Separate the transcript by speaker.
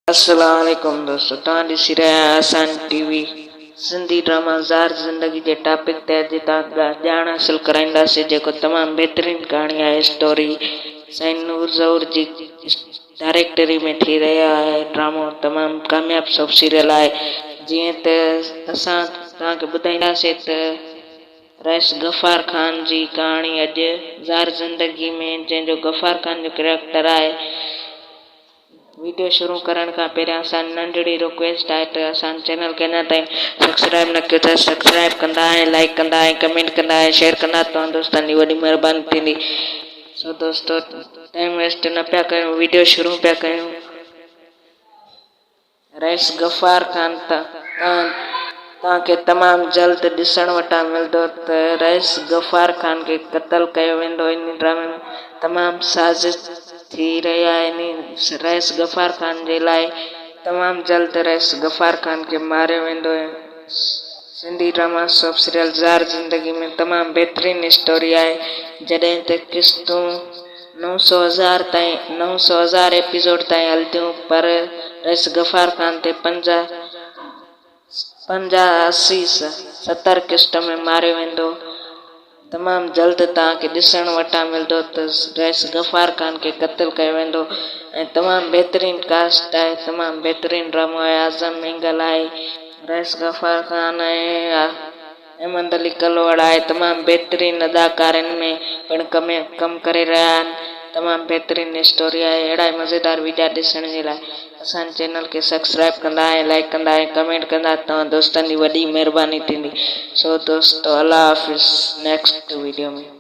Speaker 1: अस्सलामुअलैकुम दोस्तों, तव्हां ॾिसी रहिया आहियो आसान टीवी सिंधी ड्रामा ज़ार ज़िंदगी जे टॉपिक ते अॼु तव्हां ॼाण हासिल कराईंदासीं, जेको तमामु बहितरीनु कहाणी आहे। स्टोरी साईं नूर ज़हूर जी डायरेक्टरी में थी रहियो आहे। ड्रामो तमामु कामयाबु सभु सीरियल आहे। जीअं त असां तव्हांखे ॿुधाईंदासीं त रईस गफ़ार ख़ान जी कहाणी अॼु ज़ार ज़िंदगी में, जंहिंजो गफ़ार ख़ान जो कैरेक्टर आहे। वीडियो शुरू करण खां पहिरियां असां नंढड़ी रिक्वेस्ट आहे त असां चैनल खे अञा ताईं सब्सक्राइब न कयो त सब्सक्राइब कंदा ऐं लाइक कंदा ऐं कमेंट कंदा ऐं शेयर कंदा, तव्हां दोस्तनि जी वॾी महिरबानी थींदी। सो दोस्तो, टाइम वेस्ट न पिया कयूं, वीडियो शुरू पिया कयूं। रईस गफ़ार ख़ान तव्हांखे तमामु जल्द ॾिसण वटां मिलंदो त रईस गफ़ार ख़ान खे क़तल कयो वेंदो। इन ड्रामे में तमामु साज़िश थी रही आहिनि। रईस गफ़ार ख़ान जे लाइ तमामु जल्द रईस गफ़ार ख़ान खे मारियो वेंदो। सिंधी ड्रामा सब सीरियल ज़ार ज़िंदगी में तमामु बहितरीनु स्टोरी आहे। जॾहिं त किस्तूं 900,000 एपिसोड ताईं हलंदियूं, पर रईस गफ़ार ख़ान ते 50, 80, 70 किस्त में मारियो वेंदो। तमामु जल्द तव्हांखे ॾिसण वटां मिलंदो त रईस गफ़ार ख़ान खे क़तल कयो वेंदो। ऐं तमामु बहितरीनु कास्ट आहे, तमामु बहितरीनु ड्रामो आहे। आज़म मेंगल आहे, रईस गफ़ार ख़ान आहे, अहमद अली कलवड़ आहे। तमामु बहितरीनु अदाकारनि में पिणु कमु करे रहिया आहिनि। तमामु बहितरीनु स्टोरी आहे। अहिड़ा ई मज़ेदार वीडियो ॾिसण जे लाइ असांजे चैनल खे सब्सक्राइब कंदा ऐं लाइक कंदा ऐं कमेंट कंदा, तव्हां दोस्तनि जी वॾी महिरबानी थींदी। सो दोस्तो, अल्लाह हाफ़िज़। नेक्स्ट वीडियो में